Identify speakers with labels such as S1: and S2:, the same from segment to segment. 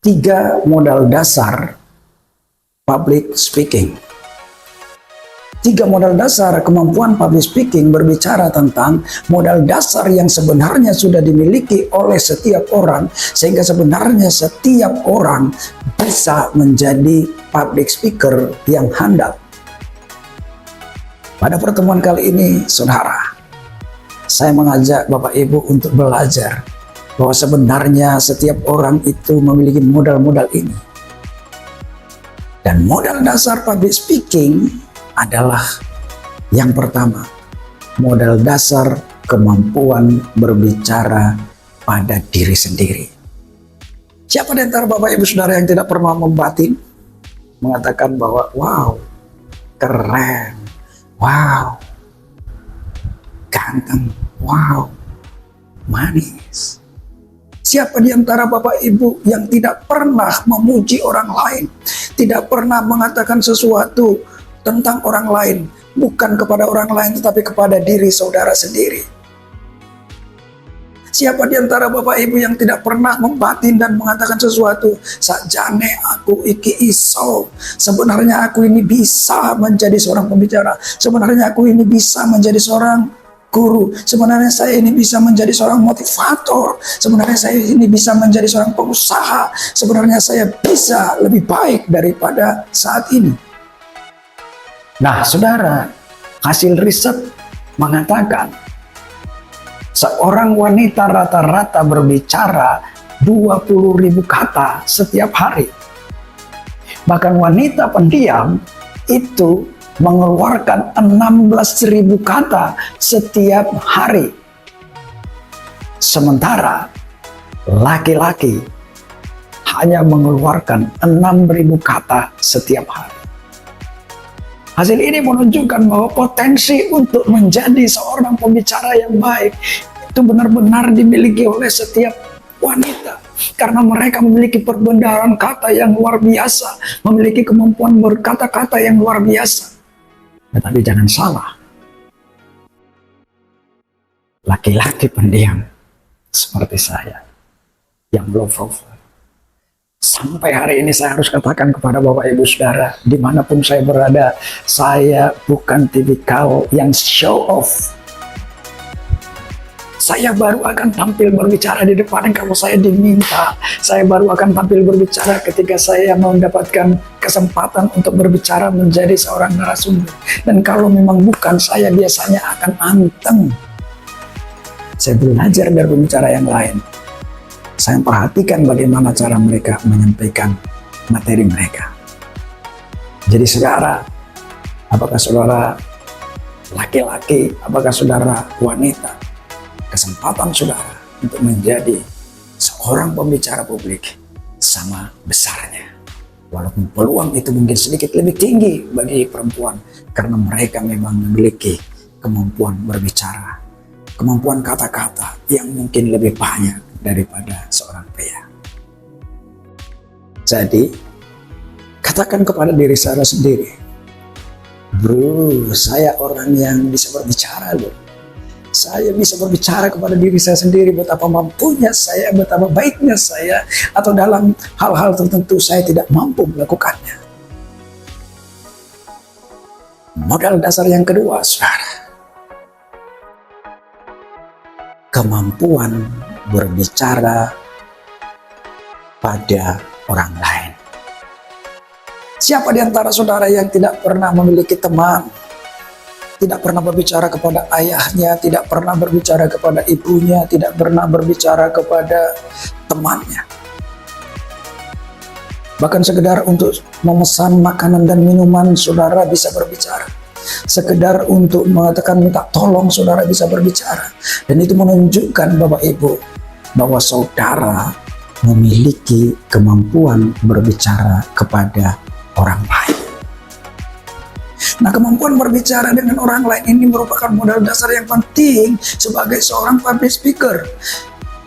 S1: 3 modal dasar public speaking. 3 modal dasar kemampuan public speaking berbicara tentang modal dasar yang sebenarnya sudah dimiliki oleh setiap orang, sehingga sebenarnya setiap orang bisa menjadi public speaker yang handal. Pada pertemuan kali ini, saudara, saya mengajak Bapak Ibu untuk belajar bahwa sebenarnya setiap orang itu memiliki modal-modal ini. Dan modal dasar public speaking adalah yang pertama, modal dasar kemampuan berbicara pada diri sendiri. Siapa di antara Bapak Ibu Saudara yang tidak pernah membatin, mengatakan bahwa wow, keren, wow, ganteng, wow, manis. Siapa di antara Bapak Ibu yang tidak pernah memuji orang lain, tidak pernah mengatakan sesuatu tentang orang lain, bukan kepada orang lain tetapi kepada diri saudara sendiri? Siapa di antara Bapak Ibu yang tidak pernah membatin dan mengatakan sesuatu, sakjane aku iki iso, sebenarnya aku ini bisa menjadi seorang pembicara, sebenarnya aku ini bisa menjadi seorang guru, sebenarnya saya ini bisa menjadi seorang motivator, sebenarnya saya ini bisa menjadi seorang pengusaha, sebenarnya saya bisa lebih baik daripada saat ini. Nah, saudara, hasil riset mengatakan seorang wanita rata-rata berbicara 20.000 kata setiap hari. Bahkan wanita pendiam itu mengeluarkan 16.000 kata setiap hari. Sementara laki-laki hanya mengeluarkan 6.000 kata setiap hari. Hasil ini menunjukkan bahwa potensi untuk menjadi seorang pembicara yang baik itu benar-benar dimiliki oleh setiap wanita. Karena mereka memiliki perbendaharaan kata yang luar biasa, memiliki kemampuan berkata-kata yang luar biasa. Tetapi jangan salah, laki-laki pendiam seperti saya yang low profile, sampai hari ini saya harus katakan kepada Bapak Ibu Saudara, dimanapun saya berada, saya bukan tipikal yang show off. Saya baru akan tampil berbicara di depan kalau saya diminta. Saya baru akan tampil berbicara ketika saya mendapatkan kesempatan untuk berbicara menjadi seorang narasumber. Dan kalau memang bukan, saya biasanya akan anteng. Saya belajar dari pembicara yang lain. Saya perhatikan bagaimana cara mereka menyampaikan materi mereka. Jadi saudara, apakah saudara laki-laki, apakah saudara wanita, kesempatan saudara untuk menjadi seorang pembicara publik sama besarnya. Walaupun peluang itu mungkin sedikit lebih tinggi bagi perempuan, karena mereka memang memiliki kemampuan berbicara, kemampuan kata-kata yang mungkin lebih banyak daripada seorang pria. Jadi, katakan kepada diri saya sendiri, bro, saya orang yang bisa berbicara loh. Saya bisa berbicara kepada diri saya sendiri betapa mampunya saya, betapa baiknya saya, atau dalam hal-hal tertentu saya tidak mampu melakukannya. Modal dasar yang kedua, saudara, kemampuan berbicara pada orang lain. Siapa di antara saudara yang tidak pernah memiliki teman, tidak pernah berbicara kepada ayahnya, tidak pernah berbicara kepada ibunya, tidak pernah berbicara kepada temannya? Bahkan sekedar untuk memesan makanan dan minuman, saudara bisa berbicara. Sekedar untuk mengatakan minta tolong, saudara bisa berbicara. Dan itu menunjukkan Bapak Ibu bahwa saudara memiliki kemampuan berbicara kepada orang lain. Nah, kemampuan berbicara dengan orang lain ini merupakan modal dasar yang penting sebagai seorang public speaker.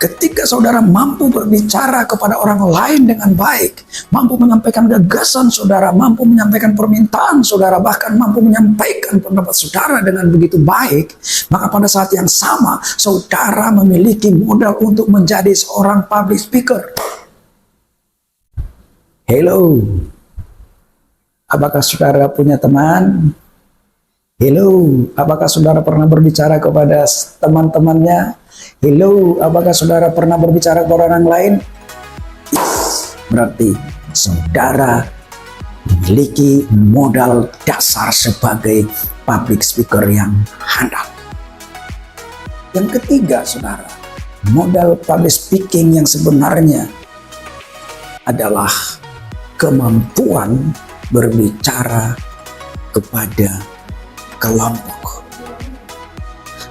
S1: Ketika saudara mampu berbicara kepada orang lain dengan baik, mampu menyampaikan gagasan saudara, mampu menyampaikan permintaan saudara, bahkan mampu menyampaikan pendapat saudara dengan begitu baik, maka pada saat yang sama saudara memiliki modal untuk menjadi seorang public speaker. Hello, apakah saudara punya teman? Hello, apakah saudara pernah berbicara kepada teman-temannya? Hello, apakah saudara pernah berbicara kepada orang lain? Yes, berarti saudara memiliki modal dasar sebagai public speaker yang handal. Yang ketiga, saudara, modal public speaking yang sebenarnya adalah kemampuan berbicara kepada kelompok.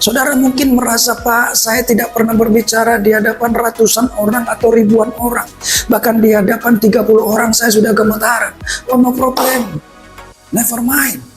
S1: Saudara mungkin merasa, Pak, saya tidak pernah berbicara di hadapan ratusan orang atau ribuan orang. Bahkan di hadapan 30 orang saya sudah gemetaran. Oh, no problem. Never mind.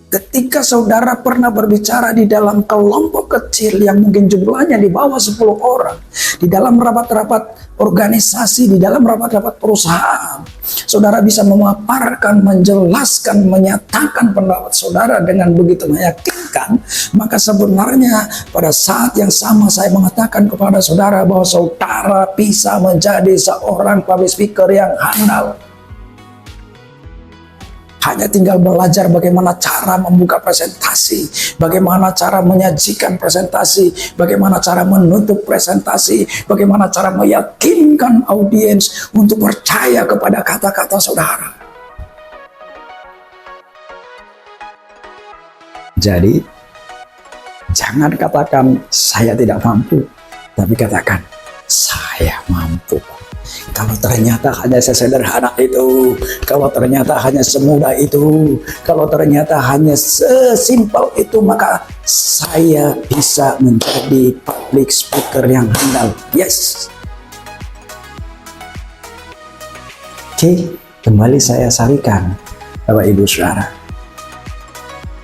S1: Ketika saudara pernah berbicara di dalam kelompok kecil yang mungkin jumlahnya di bawah 10 orang, di dalam rapat-rapat organisasi, di dalam rapat-rapat perusahaan, saudara bisa memaparkan, menjelaskan, menyatakan pendapat saudara dengan begitu meyakinkan, maka sebenarnya pada saat yang sama saya mengatakan kepada saudara bahwa saudara bisa menjadi seorang public speaker yang handal. Hanya tinggal belajar bagaimana cara membuka presentasi, bagaimana cara menyajikan presentasi, bagaimana cara menutup presentasi, bagaimana cara meyakinkan audiens untuk percaya kepada kata-kata saudara. Jadi, jangan katakan saya tidak mampu, tapi katakan saya mampu. Kalau ternyata hanya sesederhana itu, kalau ternyata hanya semudah itu, kalau ternyata hanya sesimpel itu, maka saya bisa menjadi public speaker yang handal. Yes. Oke, kembali saya sarikan, Bapak Ibu Saudara.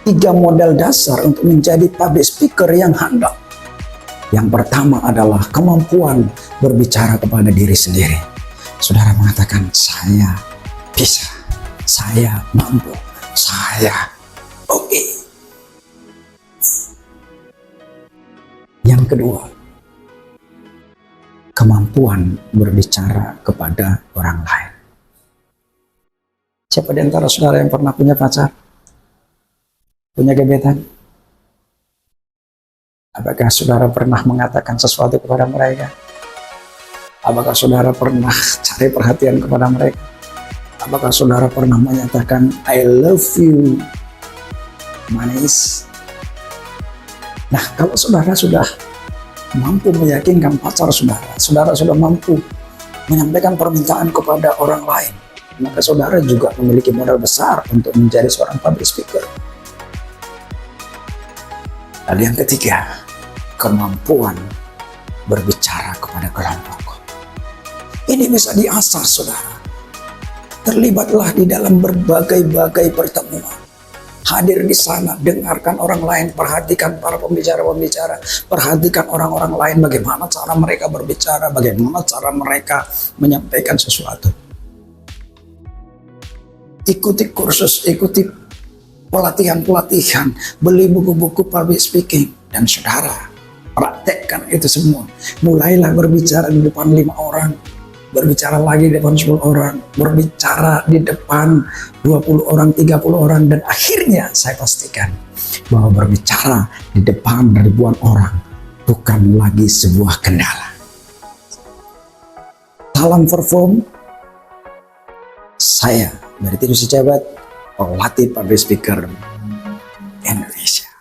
S1: 3 modal dasar untuk menjadi public speaker yang handal. Yang pertama adalah kemampuan berbicara kepada diri sendiri. Saudara mengatakan, saya bisa, saya mampu, saya oke. Yang kedua, kemampuan berbicara kepada orang lain. Siapa di antara saudara yang pernah punya pacar? Punya gebetan? Apakah saudara pernah mengatakan sesuatu kepada mereka? Apakah saudara pernah cari perhatian kepada mereka? Apakah saudara pernah menyatakan I love you, manis? Nah, kalau saudara sudah mampu meyakinkan pacar saudara, saudara sudah mampu menyampaikan permintaan kepada orang lain, maka saudara juga memiliki modal besar untuk menjadi seorang public speaker. Lalu yang ketiga, kemampuan berbicara kepada kelompok. Ini bisa diasah, saudara. Terlibatlah di dalam berbagai-bagai pertemuan. Hadir di sana, dengarkan orang lain, perhatikan para pembicara-pembicara, perhatikan orang-orang lain, bagaimana cara mereka berbicara, bagaimana cara mereka menyampaikan sesuatu. Ikuti kursus, ikuti pelatihan-pelatihan, beli buku-buku public speaking, dan saudara praktekkan itu semua. Mulailah berbicara di depan 5 orang, berbicara lagi di depan 10 orang, berbicara di depan 20 orang, 30 orang, dan akhirnya saya pastikan bahwa berbicara di depan ribuan orang bukan lagi sebuah kendala. Salam perform, saya dari Titus Sejabat, pelatih public speaker Indonesia.